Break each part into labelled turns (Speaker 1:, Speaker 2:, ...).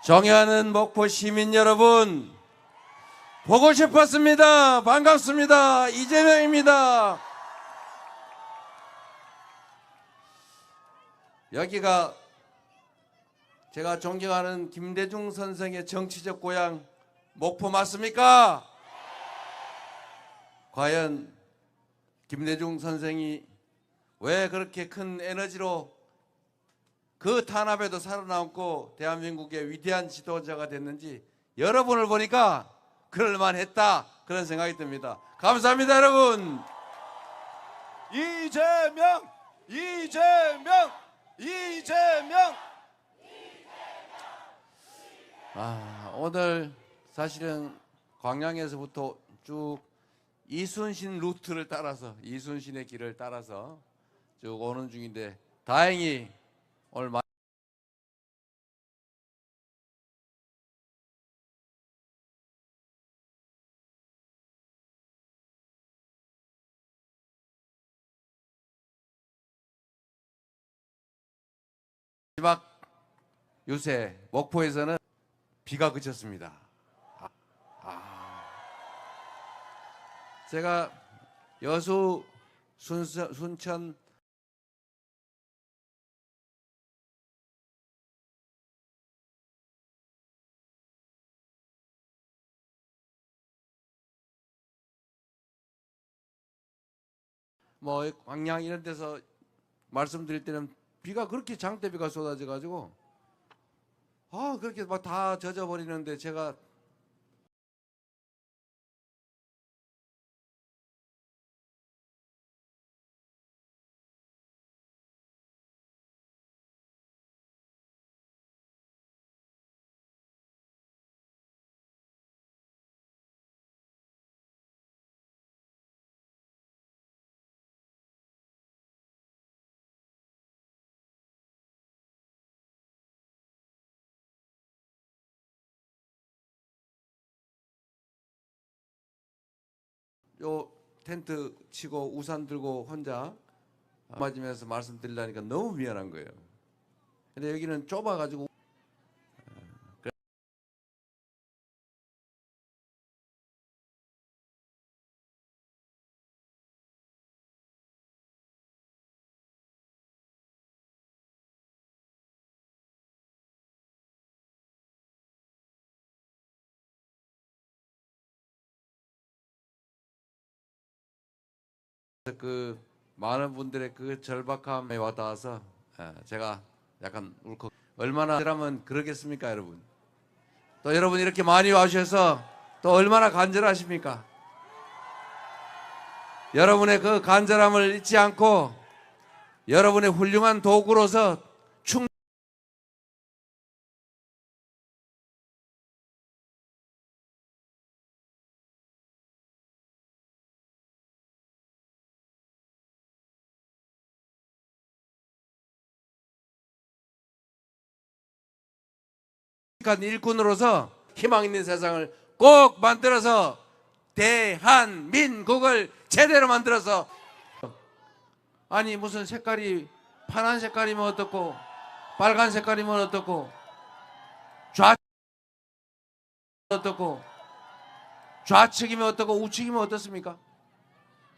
Speaker 1: 존경하는 목포 시민 여러분, 보고 싶었습니다. 반갑습니다. 이재명입니다. 여기가 제가 존경하는 김대중 선생의 정치적 고향 목포 맞습니까? 과연 김대중 선생이 왜 그렇게 큰 에너지로 그 탄압에도 살아남고 대한민국의 위대한 지도자가 됐는지 여러분을 보니까 그럴만했다, 그런 생각이 듭니다. 감사합니다, 여러분.
Speaker 2: 이재명! 이재명! 이재명!
Speaker 1: 오늘 사실은 광양에서부터 쭉 이순신 루트를 따라서, 이순신의 길을 따라서 쭉 오는 중인데, 다행히 오늘 마지막 요새 목포에서는 비가 그쳤습니다. 제가 여수, 순천 광양 이런 데서 말씀드릴 때는 비가 그렇게 장대비가 쏟아져 가지고 그렇게 막 다 젖어 버리는데, 제가 요 텐트 치고 우산 들고 혼자 맞으면서 말씀드리려니까 너무 미안한 거예요. 근데 여기는 좁아가지고 그 많은 분들의 그 절박함에 와닿아서 제가 약간 울컥. 얼마나 사람은 그러겠습니까, 여러분? 또 여러분 이렇게 많이 와주셔서 또 얼마나 간절하십니까? 여러분의 그 간절함을 잊지 않고 여러분의 훌륭한 도구로서 일꾼으로서 희망 있는 세상을 꼭 만들어서 대한민국을 제대로 만들어서, 아니 무슨 색깔이 파란 색깔이면 어떻고 빨간 색깔이면 어떻고 좌측이면 어떻고 우측이면 어떻습니까?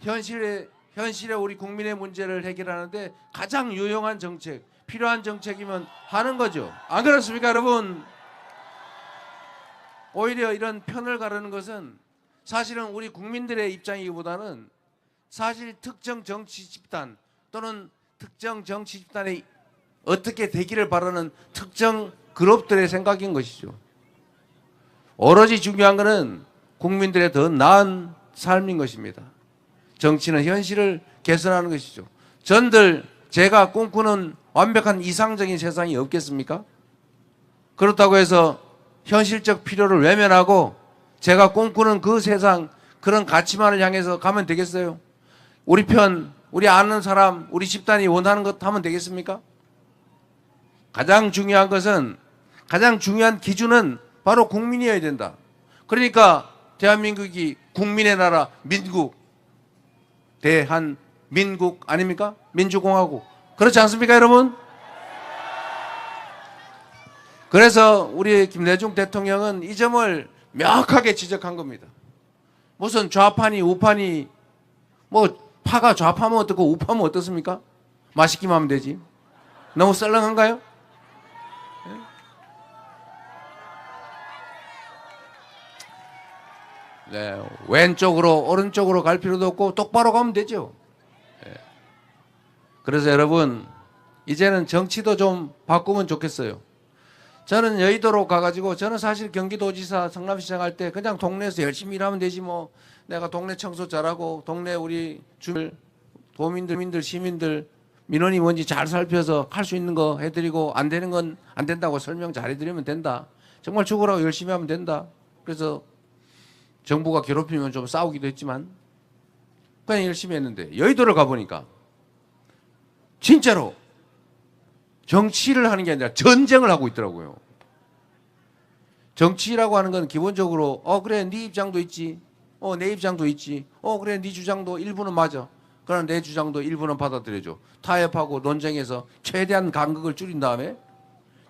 Speaker 1: 현실에 우리 국민의 문제를 해결하는데 가장 유용한 정책, 필요한 정책이면 하는 거죠. 안 그렇습니까, 여러분? 오히려 이런 편을 가르는 것은 사실은 우리 국민들의 입장이기보다는 사실 특정 정치 집단 또는 특정 정치 집단이 어떻게 되기를 바라는 특정 그룹들의 생각인 것이죠. 오로지 중요한 것은 국민들의 더 나은 삶인 것입니다. 정치는 현실을 개선하는 것이죠. 전들 제가 꿈꾸는 완벽한 이상적인 세상이 없겠습니까? 그렇다고 해서 현실적 필요를 외면하고 제가 꿈꾸는 그 세상, 그런 가치만을 향해서 가면 되겠어요? 우리 편, 우리 아는 사람, 우리 집단이 원하는 것 하면 되겠습니까? 가장 중요한 것은, 가장 중요한 기준은 바로 국민이어야 된다. 그러니까 대한민국이 국민의 나라, 민국, 대한민국 아닙니까? 민주공화국. 그렇지 않습니까, 여러분? 그래서 우리 김대중 대통령은 이 점을 명확하게 지적한 겁니다. 무슨 좌파니 우파니 뭐 파가 좌파면 어떻고 우파면 어떻습니까? 맛있기만 하면 되지. 너무 썰렁한가요? 네, 왼쪽으로 오른쪽으로 갈 필요도 없고 똑바로 가면 되죠. 네. 그래서 여러분 이제는 정치도 좀 바꾸면 좋겠어요. 저는 여의도로 가가지고 저는 사실 경기도지사 성남시장 할 때 그냥 동네에서 열심히 일하면 되지 뭐 내가 동네 청소 잘하고 동네 우리 주민 도민들 시민들 민원이 뭔지 잘 살펴서 할 수 있는 거 해드리고 안 되는 건 안 된다고 설명 잘 해드리면 된다. 정말 죽으라고 열심히 하면 된다. 그래서 정부가 괴롭히면 좀 싸우기도 했지만 그냥 열심히 했는데 여의도를 가보니까 진짜로 정치를 하는 게 아니라 전쟁을 하고 있더라고요. 정치라고 하는 건 기본적으로 그래 네 입장도 있지. 내 입장도 있지. 그래 네 주장도 일부는 맞아. 그러나 내 주장도 일부는 받아들여줘. 타협하고 논쟁해서 최대한 간극을 줄인 다음에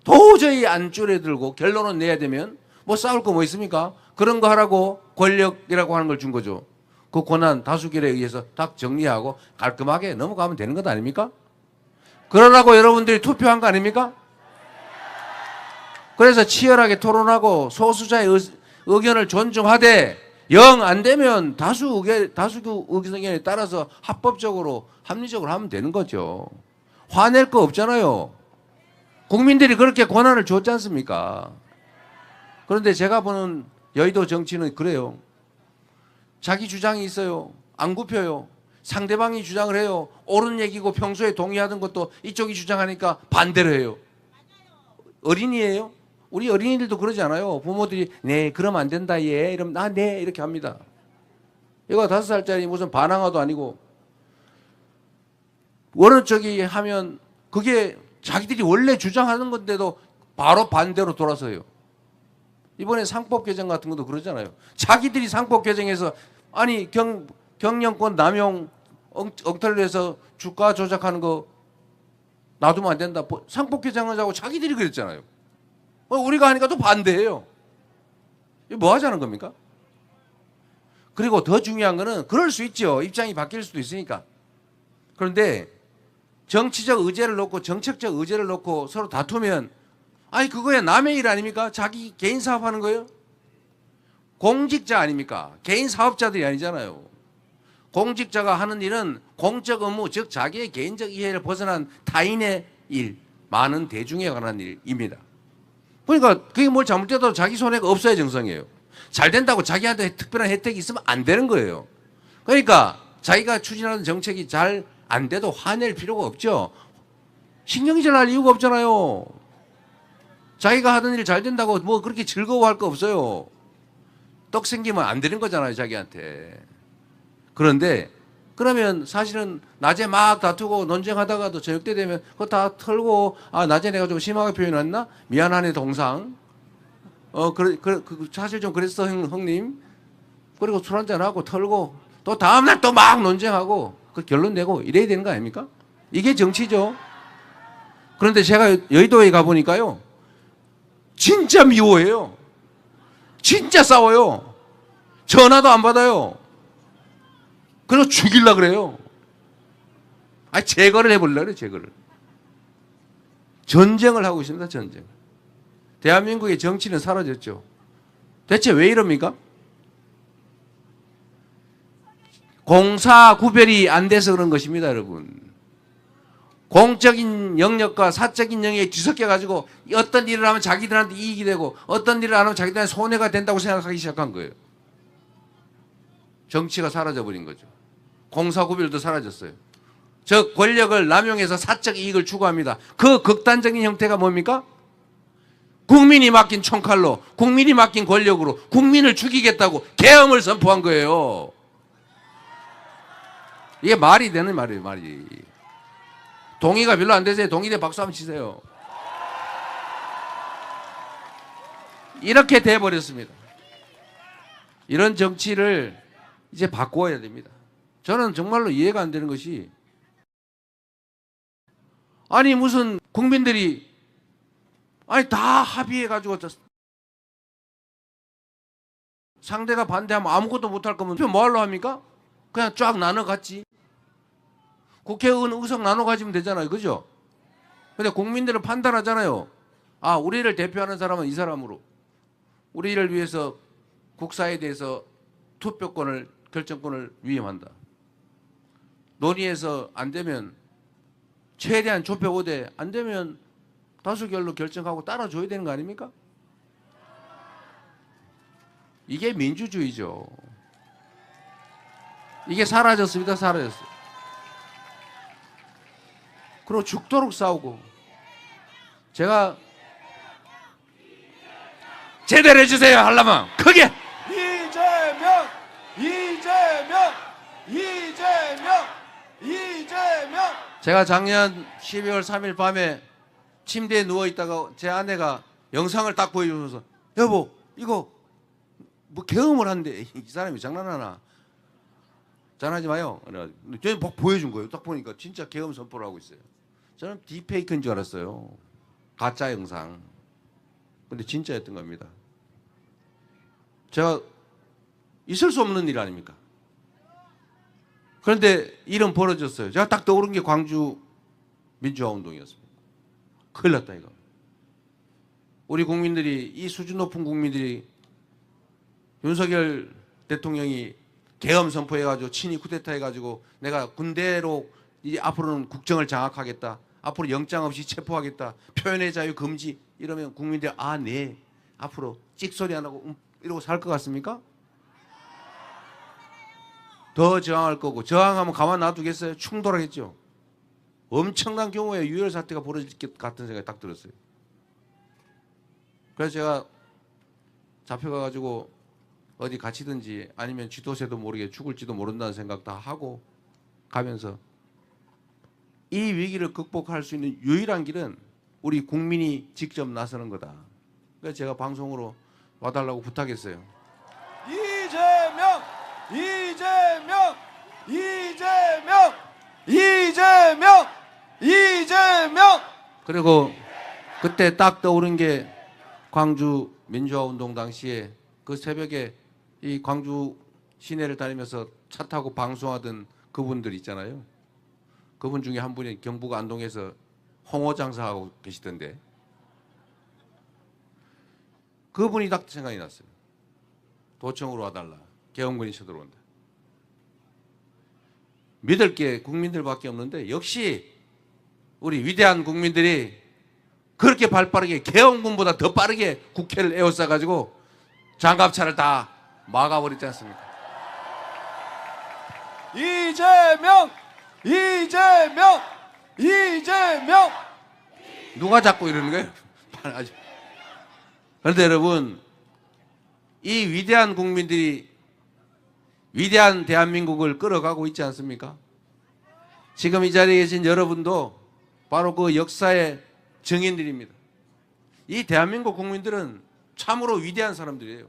Speaker 1: 도저히 안 줄여들고 결론을 내야 되면 뭐 싸울 거 뭐 있습니까? 그런 거 하라고 권력이라고 하는 걸 준 거죠. 그 권한 다수결에 의해서 딱 정리하고 깔끔하게 넘어가면 되는 것 아닙니까? 그러라고 여러분들이 투표한 거 아닙니까? 그래서 치열하게 토론하고 소수자의 의견을 존중하되 영 안 되면 다수 의견에 따라서 합법적으로 합리적으로 하면 되는 거죠. 화낼 거 없잖아요. 국민들이 그렇게 권한을 줬지 않습니까? 그런데 제가 보는 여의도 정치는 그래요. 자기 주장이 있어요. 안 굽혀요. 상대방이 주장을 해요. 옳은 얘기고 평소에 동의하던 것도 이쪽이 주장하니까 반대로 해요. 어린이예요? 우리 어린이들도 그러지 않아요. 부모들이 네 그러면 안 된다 얘 이러면 네 이렇게 합니다. 얘가 5살짜리 무슨 반항아도 아니고 어느 쪽이 하면 그게 자기들이 원래 주장하는 건데도 바로 반대로 돌아서요. 이번에 상법 개정 같은 것도 그러잖아요. 자기들이 상법 개정해서 아니 경영권 남용 엉터리로 해서 주가 조작하는 거 놔두면 안 된다. 상법 개정하자고 자기들이 그랬잖아요. 우리가 하니까 또 반대해요. 이거 뭐 하자는 겁니까? 그리고 더 중요한 거는 그럴 수 있죠. 입장이 바뀔 수도 있으니까. 그런데 정치적 의제를 놓고 정책적 의제를 놓고 서로 다투면 아니 그거야 남의 일 아닙니까? 자기 개인 사업하는 거예요? 공직자 아닙니까? 개인 사업자들이 아니잖아요. 공직자가 하는 일은 공적 업무 즉 자기의 개인적 이해를 벗어난 타인의 일, 많은 대중에 관한 일입니다. 그러니까 그게 뭘 잘못돼도 자기 손해가 없어야 정상이에요. 잘 된다고 자기한테 특별한 혜택이 있으면 안 되는 거예요. 그러니까 자기가 추진하는 정책이 잘 안 돼도 화낼 필요가 없죠. 신경질 날 이유가 없잖아요. 자기가 하던 일 잘 된다고 뭐 그렇게 즐거워할 거 없어요. 떡 생기면 안 되는 거잖아요, 자기한테. 그런데 그러면 사실은 낮에 막 다투고 논쟁하다가도 저녁 때 되면 그거 다 털고 낮에 내가 좀 심하게 표현했나? 미안하네 동상. 사실 좀 그랬어 형님. 그리고 술 한잔 하고 털고 또 다음날 또 막 논쟁하고 그 결론 내고 이래야 되는 거 아닙니까? 이게 정치죠. 그런데 제가 여의도에 가보니까요. 진짜 미워해요. 진짜 싸워요. 전화도 안 받아요. 그리고 죽이려고 그래요. 제거를 해보려고 그래요. 제거를. 전쟁을 하고 있습니다. 전쟁. 대한민국의 정치는 사라졌죠. 대체 왜 이럽니까? 공사 구별이 안 돼서 그런 것입니다. 여러분. 공적인 영역과 사적인 영역이 뒤섞여 가지고 어떤 일을 하면 자기들한테 이익이 되고 어떤 일을 안 하면 자기들한테 손해가 된다고 생각하기 시작한 거예요. 정치가 사라져 버린 거죠. 공사 구별도 사라졌어요. 즉 권력을 남용해서 사적 이익을 추구합니다. 그 극단적인 형태가 뭡니까? 국민이 맡긴 총칼로 국민이 맡긴 권력으로 국민을 죽이겠다고 계엄을 선포한 거예요. 이게 말이 되는 말이에요. 말이. 동의가 별로 안 되세요. 동의대 박수 한번 치세요. 이렇게 돼버렸습니다. 이런 정치를 이제 바꿔야 됩니다. 저는 정말로 이해가 안 되는 것이 아니 무슨 국민들이 아니 다 합의해가지고 상대가 반대하면 아무것도 못할 거면 뭐하러 합니까? 그냥 쫙 나눠 갔지. 국회의원 의석 나눠 가지면 되잖아요. 그죠? 근데 국민들은 판단하잖아요. 아, 우리를 대표하는 사람은 이 사람으로, 우리를 위해서 국사에 대해서 투표권을, 결정권을 위임한다. 논의해서 안 되면 최대한 좁혀 오되 안 되면 다수결로 결정하고 따라줘야 되는 거 아닙니까? 이게 민주주의죠. 이게 사라졌습니다. 사라졌어요. 그리고 죽도록 싸우고. 제가 제대로 해주세요. 하려면 크게.
Speaker 2: 이재명, 이재명, 이재명, 이재명.
Speaker 1: 제가 작년 12월 3일 밤에 침대에 누워있다가 제 아내가 영상을 딱 보여주면서, 여보 이거 뭐 계엄을 한대. 이 사람이 장난하나. 장난하지 마요. 저는 막 보여준 거예요. 딱 보니까 진짜 계엄 선포를 하고 있어요. 저는 딥페이크인 줄 알았어요. 가짜 영상. 근데 진짜였던 겁니다. 제가 있을 수 없는 일 아닙니까? 그런데 일은 벌어졌어요. 제가 딱 떠오른 게 광주 민주화 운동이었습니다. 큰일 났다 이거. 우리 국민들이, 이 수준 높은 국민들이 윤석열 대통령이 계엄 선포해가지고 친위 쿠데타 해가지고 내가 군대로 이 앞으로는 국정을 장악하겠다. 앞으로 영장 없이 체포하겠다. 표현의 자유 금지 이러면 국민들이 아, 네. 앞으로 찍소리 안 하고 이러고 살 것 같습니까? 더 저항할 거고, 저항하면 가만 놔두겠어요? 충돌하겠죠. 엄청난 경우에 유혈 사태가 벌어질 것 같은 생각이 딱 들었어요. 그래서 제가 잡혀가가지고 어디 갇히든지 아니면 쥐도새도 모르게 죽을지도 모른다는 생각 다 하고 가면서 이 위기를 극복할 수 있는 유일한 길은 우리 국민이 직접 나서는 거다. 그래서 제가 방송으로 와달라고 부탁했어요.
Speaker 2: 이재명, 이재명, 이재명, 이재명, 이재명.
Speaker 1: 그리고 그때 딱 떠오른 게 광주 민주화 운동 당시에 그 새벽에 이 광주 시내를 다니면서 차 타고 방송하던 그분들 있잖아요. 그분 중에 한 분이 경북 안동에서 홍어 장사하고 계시던데 그분이 딱 생각이 났어요. 도청으로 와달라. 계엄군이 쳐들어온다. 믿을 게 국민들밖에 없는데 역시 우리 위대한 국민들이 그렇게 발빠르게 계엄군보다 더 빠르게 국회를 에워싸가지고 장갑차를 다 막아버리지 않습니까?
Speaker 2: 이재명, 이재명, 이재명.
Speaker 1: 누가 자꾸 이러는 거예요? 그런데 여러분, 이 위대한 국민들이 위대한 대한민국을 끌어가고 있지 않습니까? 지금 이 자리에 계신 여러분도 바로 그 역사의 증인들입니다. 이 대한민국 국민들은 참으로 위대한 사람들이에요.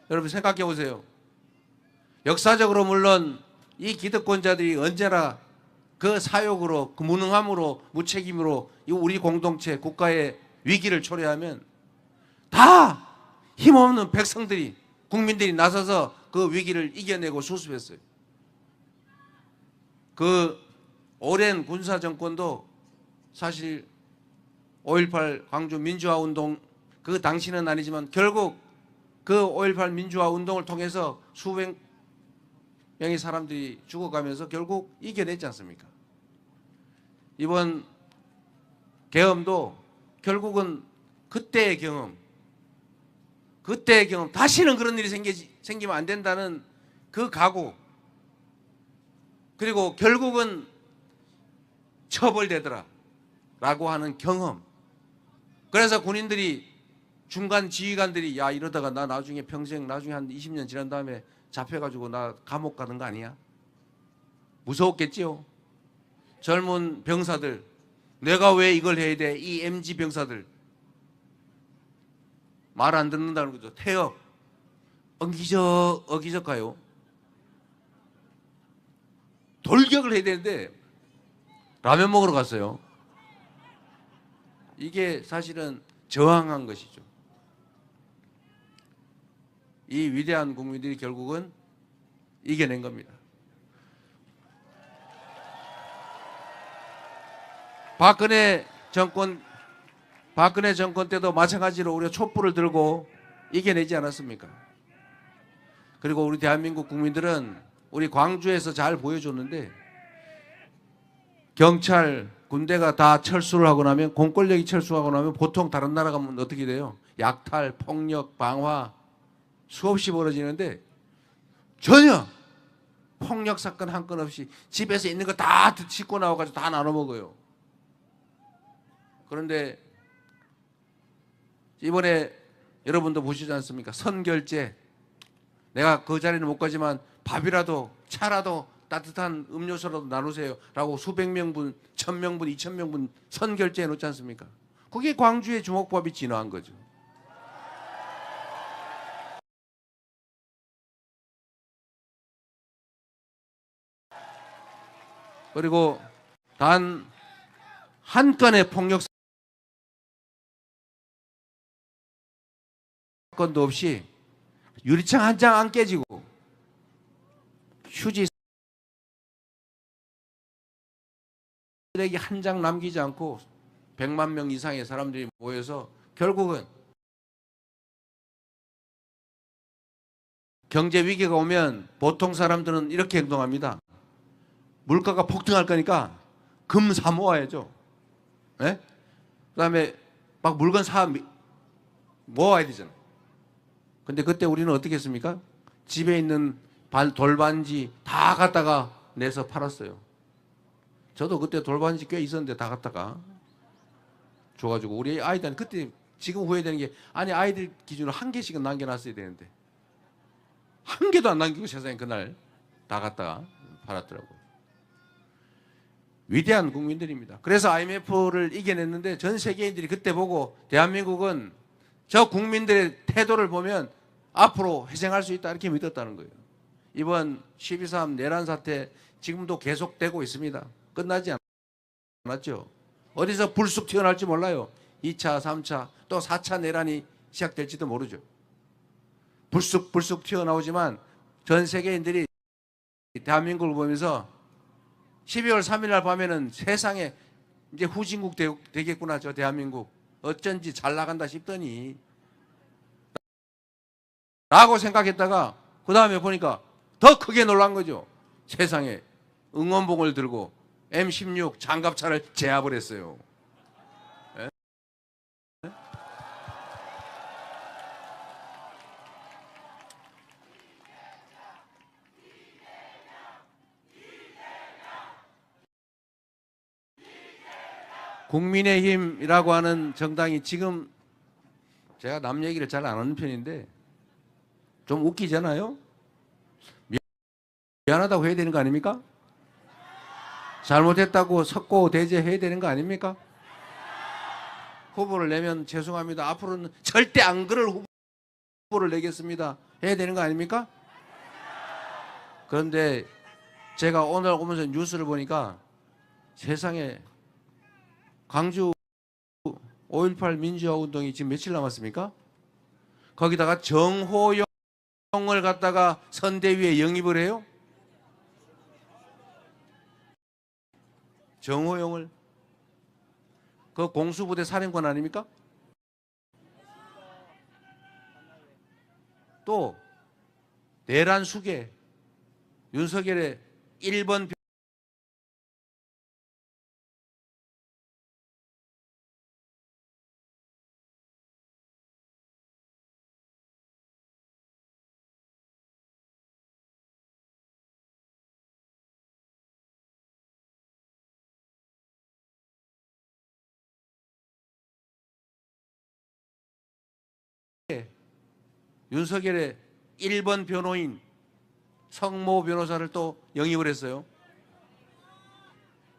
Speaker 1: 여러분 생각해 보세요. 역사적으로 물론 이 기득권자들이 언제나 그 사욕으로, 그 무능함으로, 무책임으로 우리 공동체, 국가의 위기를 초래하면 다 힘없는 백성들이, 국민들이 나서서 그 위기를 이겨내고 수습했어요. 그 오랜 군사 정권도 사실 5.18 광주 민주화 운동 그 당시는 아니지만 결국 그 5.18 민주화 운동을 통해서 수백 명의 사람들이 죽어가면서 결국 이겨냈지 않습니까? 이번 계엄도 결국은 그때의 경험, 다시는 그런 일이 생기면 안 된다는 그 각오, 그리고 결국은 처벌되더라 라고 하는 경험. 그래서 군인들이, 중간 지휘관들이 야 이러다가 나 나중에 평생, 나중에 한 20년 지난 다음에 잡혀가지고 나 감옥 가는 거 아니야? 무서웠겠지요. 젊은 병사들, 내가 왜 이걸 해야 돼? 이 MG 병사들 말 안 듣는다는 거죠. 태업, 어기적 가요. 돌격을 해야 되는데 라면 먹으러 갔어요. 이게 사실은 저항한 것이죠. 이 위대한 국민들이 결국은 이겨낸 겁니다. 박근혜 정권 때도 마찬가지로 우리가 촛불을 들고 이겨내지 않았습니까? 그리고 우리 대한민국 국민들은 우리 광주에서 잘 보여줬는데, 경찰, 군대가 다 철수를 하고 나면, 공권력이 철수하고 나면 보통 다른 나라 가면 어떻게 돼요? 약탈, 폭력, 방화 수없이 벌어지는데 전혀 폭력 사건 한 건 없이 집에서 있는 거 다 싣고 나와가지고 다 나눠 먹어요. 그런데 이번에 여러분도 보시지 않습니까? 선결제. 내가 그 자리는 못 가지만 밥이라도 차라도 따뜻한 음료수라도 나누세요 라고 수백 명분, 1000명분, 2000명분 선결제 해놓지 않습니까? 그게 광주의 주먹밥이 진화한 거죠. 그리고 단 한 건의 폭력 사건도 없이 유리창 한 장 안 깨지고 휴지 쓰레기 한 장 남기지 않고 100만 명 이상의 사람들이 모여서 결국은 경제 위기가 오면 보통 사람들은 이렇게 행동합니다. 물가가 폭등할 거니까 금 사 모아야죠. 네? 그다음에 막 물건 사 모아야 되잖아요. 근데 그때 우리는 어떻게 했습니까? 집에 있는 돌반지 다 갖다가 내서 팔았어요. 저도 그때 돌반지 꽤 있었는데 다 갖다가 줘가지고 우리 아이들은 그때 지금 후회되는 게, 아니 아이들 기준으로 한 개씩은 남겨놨어야 되는데 한 개도 안 남기고 세상에 그날 다 갖다가 팔았더라고요. 위대한 국민들입니다. 그래서 IMF를 이겨냈는데 전 세계인들이 그때 보고 대한민국은 저 국민들의 태도를 보면 앞으로 회생할 수 있다 이렇게 믿었다는 거예요. 이번 12.3 내란 사태 지금도 계속되고 있습니다. 끝나지 않았죠. 어디서 불쑥 튀어나올지 몰라요. 2차, 3차, 또 4차 내란이 시작될지도 모르죠. 불쑥 튀어나오지만 전 세계인들이 대한민국을 보면서 12월 3일 날 밤에는 세상에 이제 후진국 되겠구나, 저 대한민국. 어쩐지 잘 나간다 싶더니 라고 생각했다가 그 다음에 보니까 더 크게 놀란 거죠. 세상에 응원봉을 들고 M16 장갑차를 제압을 했어요. 네? 국민의힘이라고 하는 정당이 지금, 제가 남 얘기를 잘 안 하는 편인데 좀 웃기잖아요. 미안하다고 해야 되는 거 아닙니까? 잘못했다고 석고 대죄해야 되는 거 아닙니까? 후보를 내면 죄송합니다, 앞으로는 절대 안 그럴 후보를 내겠습니다 해야 되는 거 아닙니까? 그런데 제가 오늘 오면서 뉴스를 보니까 세상에 광주 5.18 민주화 운동이 지금 며칠 남았습니까? 거기다가 정호영을 갖다가 선대위에 영입을 해요? 정호영을. 그 공수부대 사령관 아닙니까? 또 내란 수계 윤석열의 1번 윤석열의 1번 변호인 성모 변호사를 또 영입을 했어요.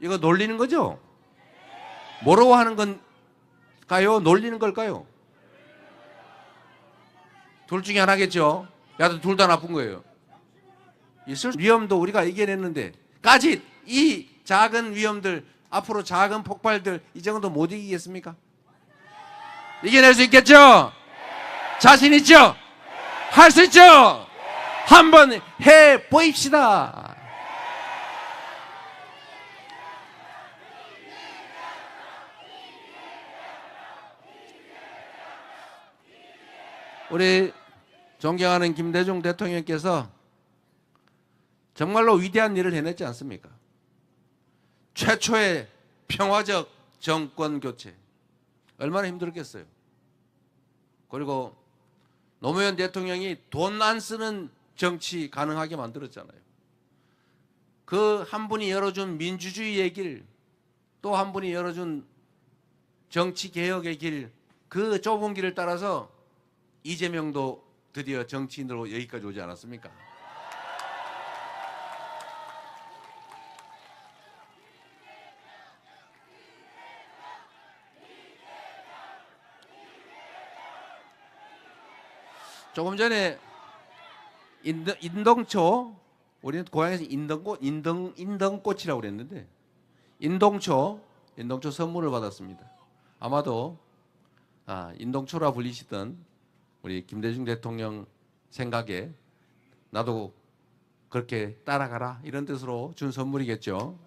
Speaker 1: 이거 놀리는 거죠? 뭐라고 하는 건가요? 놀리는 걸까요? 둘 중에 하나겠죠. 야, 둘 다 나쁜 거예요. 있을 위험도 우리가 이겨냈는데 까짓 이 작은 위험들, 앞으로 작은 폭발들 이 정도 못 이기겠습니까? 이겨낼 수 있겠죠? 자신 있죠? 할 수 있죠? 한번 해 보입시다. 우리 존경하는 김대중 대통령께서 정말로 위대한 일을 해냈지 않습니까? 최초의 평화적 정권 교체. 얼마나 힘들었겠어요. 그리고 노무현 대통령이 돈 안 쓰는 정치 가능하게 만들었잖아요. 그 한 분이 열어준 민주주의의 길, 또 한 분이 열어준 정치 개혁의 길, 그 좁은 길을 따라서 이재명도 드디어 정치인으로 여기까지 오지 않았습니까? 조금 전에 인동초, 우리는 고향에서 인등꽃이라고 그랬는데 인동초 선물을 받았습니다. 아마도 인동초라 불리시던 우리 김대중 대통령 생각에 나도 그렇게 따라가라 이런 뜻으로 준 선물이겠죠.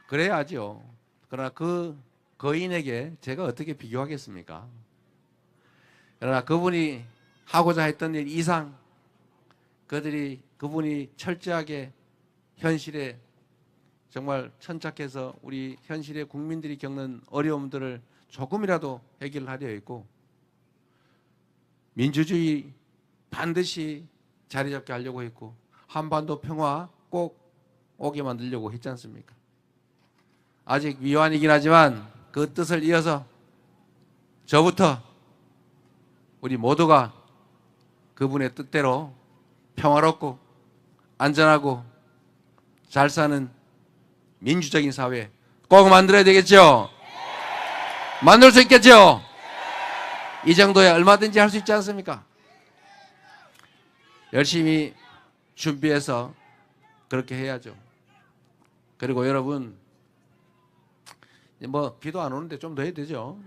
Speaker 1: 그래야죠. 그러나 그 거인에게 제가 어떻게 비교하겠습니까? 그러나 그분이 하고자 했던 일 이상 그분이 철저하게 현실에 정말 천착해서 우리 현실의 국민들이 겪는 어려움들을 조금이라도 해결하려 했고 민주주의 반드시 자리 잡게 하려고 했고 한반도 평화 꼭 오게 만들려고 했지 않습니까? 아직 미완이긴 하지만 그 뜻을 이어서 저부터 우리 모두가 그분의 뜻대로 평화롭고 안전하고 잘 사는 민주적인 사회 꼭 만들어야 되겠죠? 만들 수 있겠죠? 이 정도야 얼마든지 할 수 있지 않습니까? 열심히 준비해서 그렇게 해야죠. 그리고 여러분 뭐 비도 안 오는데 좀 더 해야 되죠.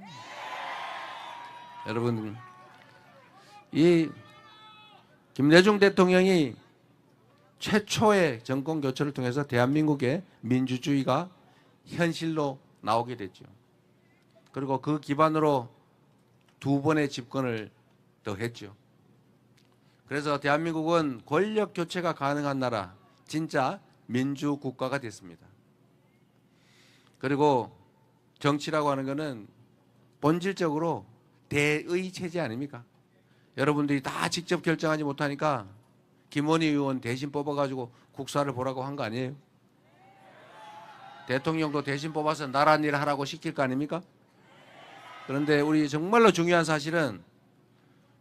Speaker 1: 여러분 이 김대중 대통령이 최초의 정권 교체를 통해서 대한민국의 민주주의가 현실로 나오게 됐죠. 그리고 그 기반으로 두 번의 집권을 더 했죠. 그래서 대한민국은 권력 교체가 가능한 나라, 진짜 민주국가가 됐습니다. 그리고 정치라고 하는 것은 본질적으로 대의 체제 아닙니까? 여러분들이 다 직접 결정하지 못하니까 김원희 의원 대신 뽑아가지고 국사를 보라고 한 거 아니에요? 대통령도 대신 뽑아서 나라 일 하라고 시킬 거 아닙니까? 그런데 우리 정말로 중요한 사실은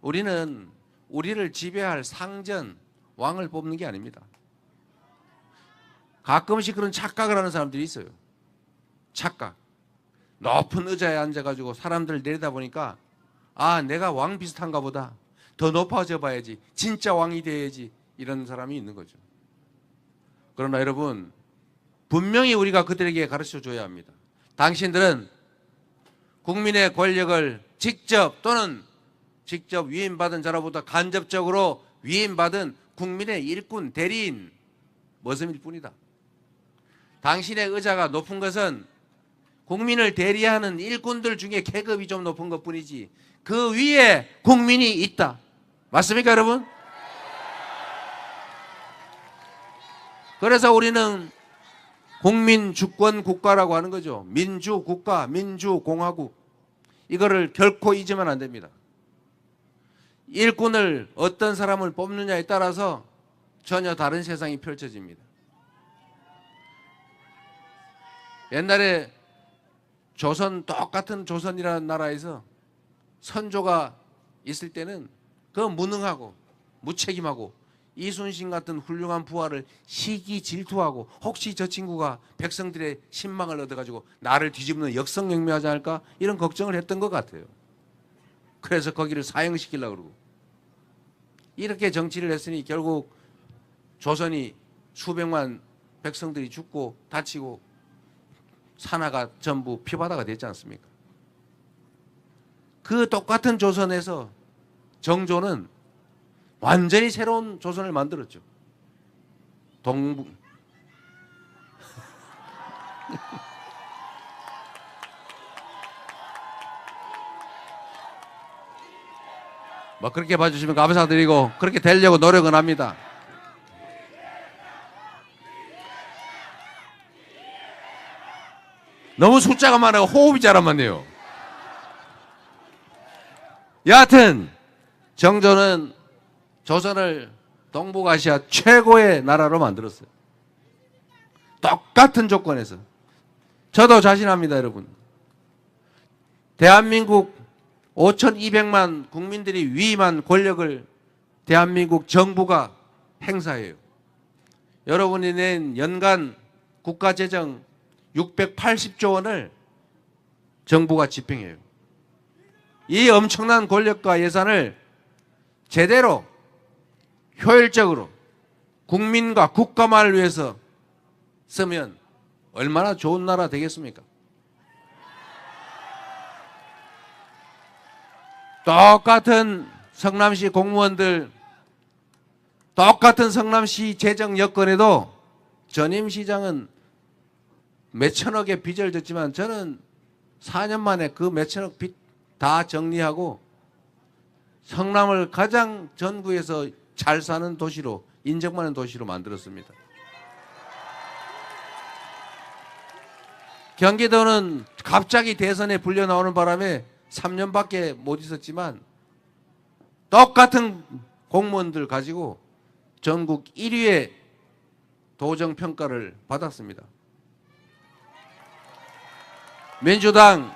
Speaker 1: 우리는 우리를 지배할 상전, 왕을 뽑는 게 아닙니다. 가끔씩 그런 착각을 하는 사람들이 있어요. 착각. 높은 의자에 앉아가지고 사람들을 내리다 보니까 내가 왕 비슷한가 보다. 더 높아져 봐야지. 진짜 왕이 돼야지. 이런 사람이 있는 거죠. 그러나 여러분 분명히 우리가 그들에게 가르쳐 줘야 합니다. 당신들은 국민의 권력을 직접 또는 직접 위임받은 자로부터 간접적으로 위임받은 국민의 일꾼, 대리인, 머슴일 뿐이다. 당신의 의자가 높은 것은 국민을 대리하는 일꾼들 중에 계급이 좀 높은 것뿐이지 그 위에 국민이 있다. 맞습니까, 여러분? 그래서 우리는 국민주권 국가라고 하는 거죠. 민주국가, 민주공화국. 이거를 결코 잊으면 안 됩니다. 일꾼을 어떤 사람을 뽑느냐에 따라서 전혀 다른 세상이 펼쳐집니다. 옛날에 똑같은 조선이라는 나라에서 선조가 있을 때는 그 무능하고 무책임하고 이순신 같은 훌륭한 부하를 시기 질투하고 혹시 저 친구가 백성들의 신망을 얻어가지고 나를 뒤집는 역성영매하지 않을까 이런 걱정을 했던 것 같아요. 그래서 거기를 사형시키려고 그러고 이렇게 정치를 했으니 결국 조선이 수백만 백성들이 죽고 다치고 산하가 전부 피바다가 됐지 않습니까? 그 똑같은 조선에서 정조는 완전히 새로운 조선을 만들었죠. 동북 뭐 그렇게 봐주시면 감사드리고 그렇게 되려고 노력은 합니다. 너무 숫자가 많아요. 호흡이 잘 안 맞네요. 여하튼 정조는 조선을 동북아시아 최고의 나라로 만들었어요. 똑같은 조건에서. 저도 자신합니다, 여러분. 대한민국 5,200만 국민들이 위임한 권력을 대한민국 정부가 행사해요. 여러분이 낸 연간 국가재정 680조 원을 정부가 집행해요. 이 엄청난 권력과 예산을 제대로 효율적으로 국민과 국가만을 위해서 쓰면 얼마나 좋은 나라 되겠습니까? 똑같은 성남시 공무원들, 똑같은 성남시 재정 여건에도 전임 시장은 몇천억의 빚을 졌지만 저는 4년 만에 그 몇천억 빚 다 정리하고 성남을 가장 전국에서 잘 사는 도시로 인정받는 도시로 만들었습니다. 경기도는 갑자기 대선에 불려 나오는 바람에 3년밖에 못 있었지만 똑같은 공무원들 가지고 전국 1위의 도정평가를 받았습니다. 민주당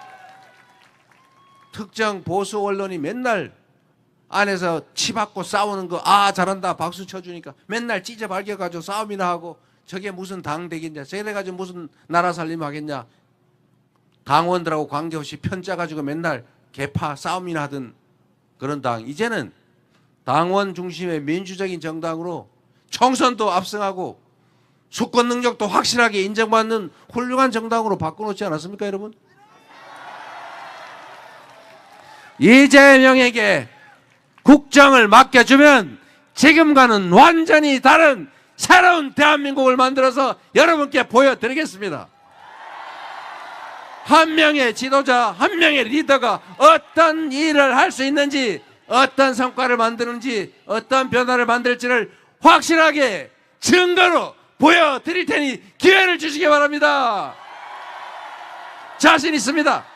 Speaker 1: 특정 보수 언론이 맨날 안에서 치받고 싸우는 거, 아 잘한다 박수 쳐주니까 맨날 찢어 발겨가지고 싸움이나 하고 저게 무슨 당 되겠냐, 저래 가지고 무슨 나라 살림 하겠냐, 당원들하고 관계없이 편짜 가지고 맨날 개파 싸움이나 하던 그런 당, 이제는 당원 중심의 민주적인 정당으로 총선도 압승하고 수권 능력도 확실하게 인정받는 훌륭한 정당으로 바꿔놓지 않았습니까, 여러분? 이재명에게 국정을 맡겨주면 지금과는 완전히 다른 새로운 대한민국을 만들어서 여러분께 보여드리겠습니다. 한 명의 지도자, 한 명의 리더가 어떤 일을 할 수 있는지, 어떤 성과를 만드는지, 어떤 변화를 만들지를 확실하게 증거로 보여드릴 테니 기회를 주시기 바랍니다. 자신 있습니다.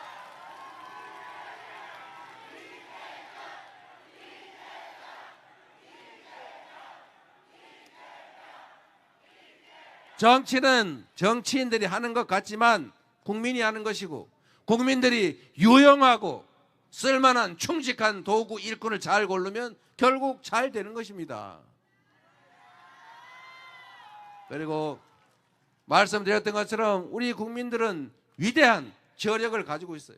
Speaker 1: 정치는 정치인들이 하는 것 같지만 국민이 하는 것이고, 국민들이 유용하고 쓸만한 충직한 도구 일꾼을 잘 고르면 결국 잘 되는 것입니다. 그리고 말씀드렸던 것처럼 우리 국민들은 위대한 저력을 가지고 있어요.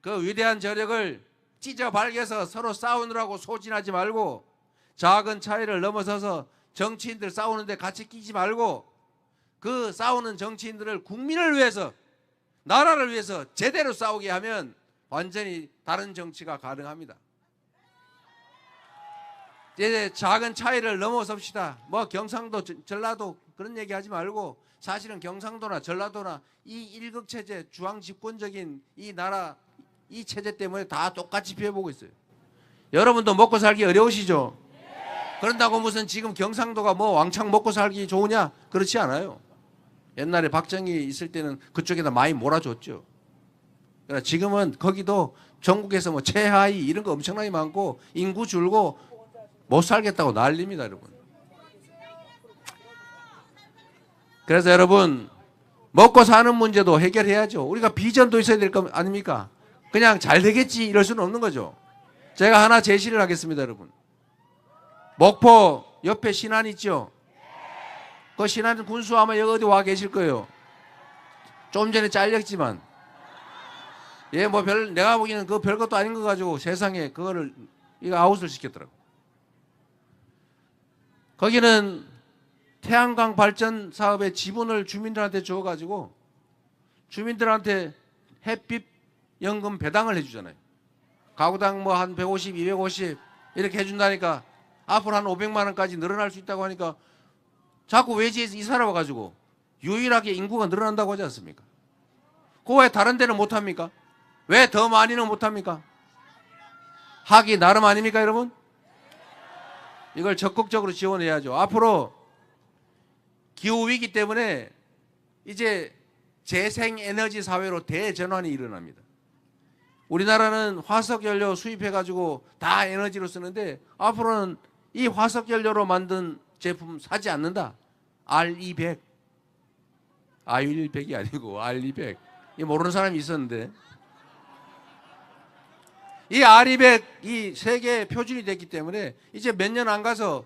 Speaker 1: 그 위대한 저력을 찢어 발겨서 서로 싸우느라고 소진하지 말고, 작은 차이를 넘어서서 정치인들 싸우는데 같이 끼지 말고 그 싸우는 정치인들을 국민을 위해서, 나라를 위해서 제대로 싸우게 하면 완전히 다른 정치가 가능합니다. 이제 작은 차이를 넘어섭시다. 뭐 경상도, 전라도 그런 얘기하지 말고, 사실은 경상도나 전라도나 이 일극체제, 중앙집권적인 이 나라, 이 체제 때문에 다 똑같이 피해보고 있어요. 여러분도 먹고 살기 어려우시죠? 그런다고 무슨 지금 경상도가 뭐 왕창 먹고 살기 좋으냐? 그렇지 않아요. 옛날에 박정희 있을 때는 그쪽에다 많이 몰아줬죠. 그러나 지금은 거기도 전국에서 뭐 최하위 이런 거 엄청나게 많고 인구 줄고 못 살겠다고 난립니다, 여러분. 그래서 여러분, 먹고 사는 문제도 해결해야죠. 우리가 비전도 있어야 될 거 아닙니까? 그냥 잘 되겠지 이럴 수는 없는 거죠. 제가 하나 제시를 하겠습니다, 여러분. 목포 옆에 신안 있죠? 그 신안 군수 아마 여기 어디 와 계실 거예요. 좀 전에 잘렸지만, 예, 뭐 내가 보기에는 그 별것도 아닌 거 가지고 세상에 그거를 이거 아웃을 시켰더라고. 거기는 태양광 발전 사업의 지분을 주민들한테 줘가지고 주민들한테 햇빛 연금 배당을 해주잖아요. 가구당 뭐 한 150, 250 이렇게 해준다니까 앞으로 한 500만 원까지 늘어날 수 있다고 하니까 자꾸 외지에서 이사를 와가지고 유일하게 인구가 늘어난다고 하지 않습니까? 그거 왜 다른 데는 못합니까? 왜 더 많이는 못합니까? 하기 나름 아닙니까 여러분? 이걸 적극적으로 지원해야죠. 앞으로 기후위기 때문에 이제 재생에너지 사회로 대전환이 일어납니다. 우리나라는 화석연료 수입해가지고 다 에너지로 쓰는데 앞으로는 이 화석연료로 만든 제품 사지 않는다. R200. R100이 아니고 R200. 이 모르는 사람이 있었는데 이 R200이 세계 표준이 됐기 때문에 이제 몇 년 안 가서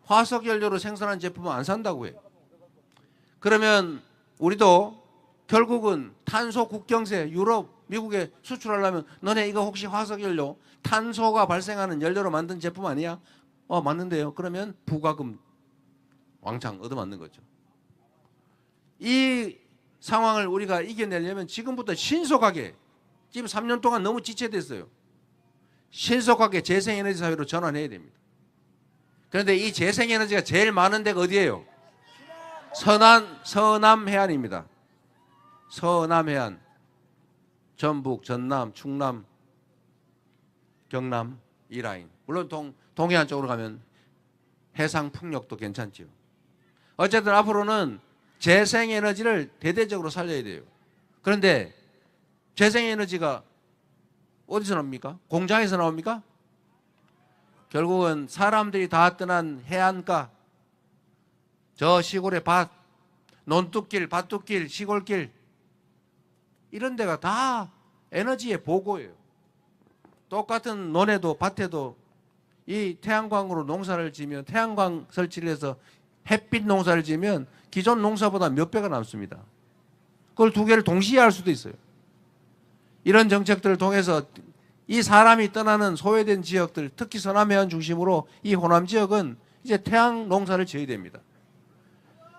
Speaker 1: 화석연료로 생산한 제품은 안 산다고 해요. 그러면 우리도 결국은 탄소 국경세 유럽, 미국에 수출하려면 너네 이거 혹시 화석연료 탄소가 발생하는 연료로 만든 제품 아니야? 맞는데요. 그러면 부가금 왕창 얻어맞는 거죠. 이 상황을 우리가 이겨내려면 지금부터 신속하게 지금 3년 동안 너무 지체됐어요. 신속하게 재생에너지 사회로 전환해야 됩니다. 그런데 이 재생에너지가 제일 많은 데가 어디예요? 서남해안입니다. 서남해안, 전북, 전남, 충남, 경남 이 라인. 물론 동해안 쪽으로 가면 해상 풍력도 괜찮지요. 어쨌든 앞으로는 재생에너지를 대대적으로 살려야 돼요. 그런데 재생에너지가 어디서 나옵니까? 공장에서 나옵니까? 결국은 사람들이 다 떠난 해안가, 저 시골의 밭, 논뚝길, 밭뚝길, 시골길 이런 데가 다 에너지의 보고예요. 똑같은 논에도 밭에도 이 태양광으로 농사를 지면 태양광 설치를 해서 햇빛 농사를 지면 기존 농사보다 몇 배가 남습니다. 그걸 두 개를 동시에 할 수도 있어요. 이런 정책들을 통해서 이 사람이 떠나는 소외된 지역들, 특히 서남해안 중심으로 이 호남 지역은 이제 태양 농사를 지어야 됩니다.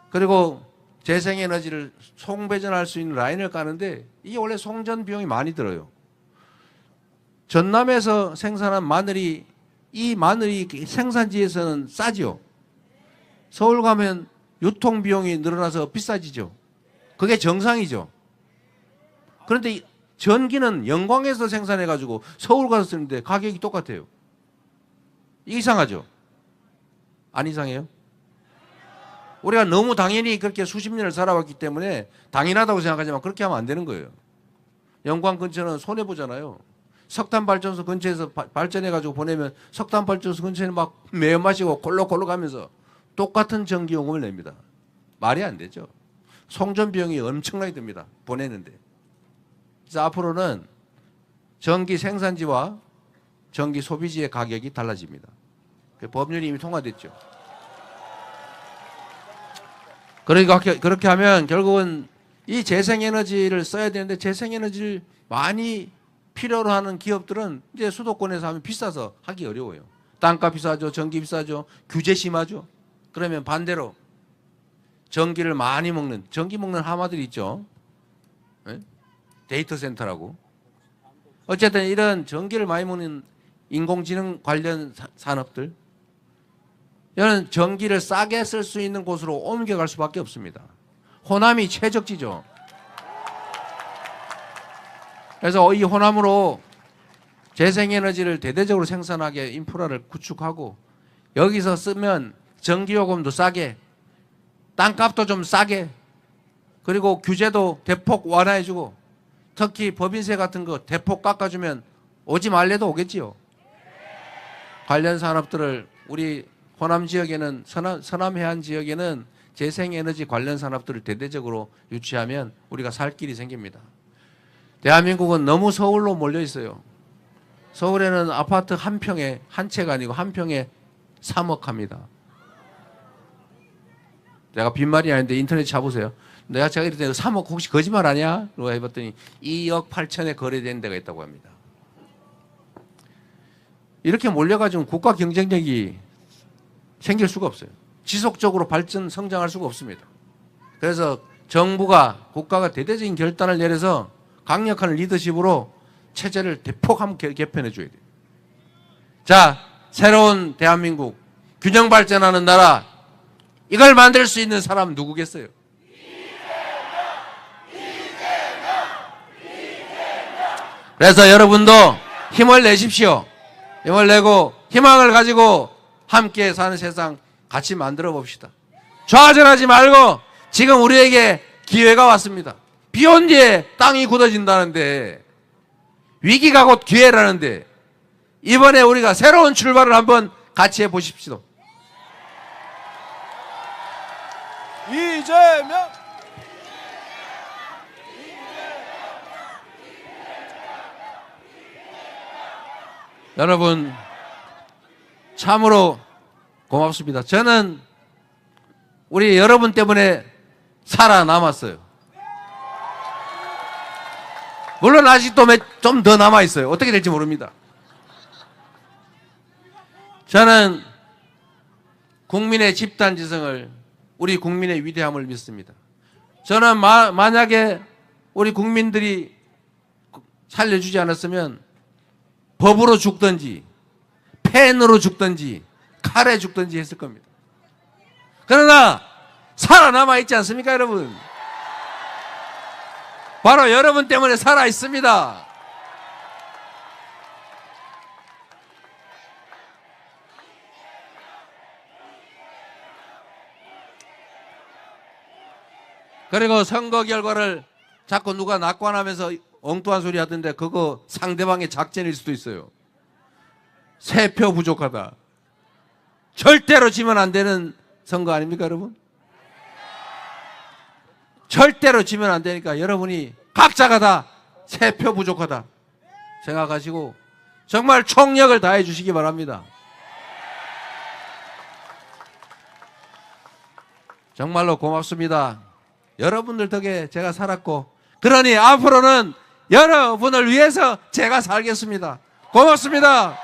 Speaker 1: 그리고 재생에너지를 송배전할 수 있는 라인을 까는데 이게 원래 송전 비용이 많이 들어요. 전남에서 생산한 마늘이 이 마늘이 생산지에서는 싸죠. 서울 가면 유통 비용이 늘어나서 비싸지죠. 그게 정상이죠. 그런데 전기는 영광에서 생산해가지고 서울 가서 쓰는데 가격이 똑같아요. 이상하죠? 안 이상해요? 우리가 너무 당연히 그렇게 수십 년을 살아왔기 때문에 당연하다고 생각하지만 그렇게 하면 안 되는 거예요. 영광 근처는 손해보잖아요. 석탄발전소 근처에서 발전해가지고 보내면 석탄발전소 근처에는 막 매연 마시고 콜록콜록 하면서 똑같은 전기요금을 냅니다. 말이 안 되죠. 송전 비용이 엄청나게 듭니다. 보내는데. 그래서 앞으로는 전기 생산지와 전기 소비지의 가격이 달라집니다. 법률이 이미 통과됐죠. 그러니까 그렇게 하면 결국은 이 재생에너지를 써야 되는데 재생에너지를 많이 필요로 하는 기업들은 이제 수도권에서 하면 비싸서 하기 어려워요. 땅값 비싸죠. 전기 비싸죠. 규제 심하죠. 그러면 반대로 전기를 많이 먹는 전기 먹는 하마들이 있죠. 네? 데이터 센터라고. 어쨌든 이런 전기를 많이 먹는 인공지능 관련 산업들 이런 전기를 싸게 쓸 수 있는 곳으로 옮겨갈 수밖에 없습니다. 호남이 최적지죠. 그래서 이 호남으로 재생에너지를 대대적으로 생산하게 인프라를 구축하고 여기서 쓰면 전기요금도 싸게 땅값도 좀 싸게 그리고 규제도 대폭 완화해주고 특히 법인세 같은 거 대폭 깎아주면 오지 말래도 오겠지요. 관련 산업들을 우리 호남 지역에는 서남 해안 지역에는 재생에너지 관련 산업들을 대대적으로 유치하면 우리가 살 길이 생깁니다. 대한민국은 너무 서울로 몰려 있어요. 서울에는 아파트 한 평에 한 채가 아니고 한 평에 3억 합니다. 내가 빈말이 아닌데 인터넷 찾아보세요. 제가 이랬더니 3억 혹시 거짓말 아니야? 라고 해봤더니 2억 8천에 거래된 데가 있다고 합니다. 이렇게 몰려가지고 국가 경쟁력이 생길 수가 없어요. 지속적으로 발전, 성장할 수가 없습니다. 그래서 정부가 국가가 대대적인 결단을 내려서 강력한 리더십으로 체제를 대폭 한번 개편해 줘야 돼요. 자, 새로운 대한민국, 균형 발전하는 나라, 이걸 만들 수 있는 사람 누구겠어요? 그래서 여러분도 힘을 내십시오. 힘을 내고 희망을 가지고 함께 사는 세상 같이 만들어 봅시다. 좌절하지 말고 지금 우리에게 기회가 왔습니다. 비 온 뒤에 땅이 굳어진다는데, 위기가 곧 기회라는데, 이번에 우리가 새로운 출발을 한번 같이 해보십시오.
Speaker 2: 이재명!
Speaker 1: 여러분, 참으로 고맙습니다. 저는 우리 여러분 때문에 살아남았어요. 물론 아직도 좀 더 남아있어요. 어떻게 될지 모릅니다. 저는 국민의 집단지성을, 우리 국민의 위대함을 믿습니다. 저는 만약에 우리 국민들이 살려주지 않았으면 법으로 죽든지 펜으로 죽든지 칼에 죽든지 했을 겁니다. 그러나 살아남아 있지 않습니까, 여러분? 바로 여러분 때문에 살아 있습니다. 그리고 선거 결과를 자꾸 누가 낙관하면서 엉뚱한 소리 하던데, 그거 상대방의 작전일 수도 있어요. 3표 부족하다. 절대로 지면 안 되는 선거 아닙니까, 여러분? 절대로 지면 안 되니까 여러분이 각자가 다 3표 부족하다 생각하시고 정말 총력을 다해 주시기 바랍니다. 정말로 고맙습니다. 여러분들 덕에 제가 살았고, 그러니 앞으로는 여러분을 위해서 제가 살겠습니다. 고맙습니다.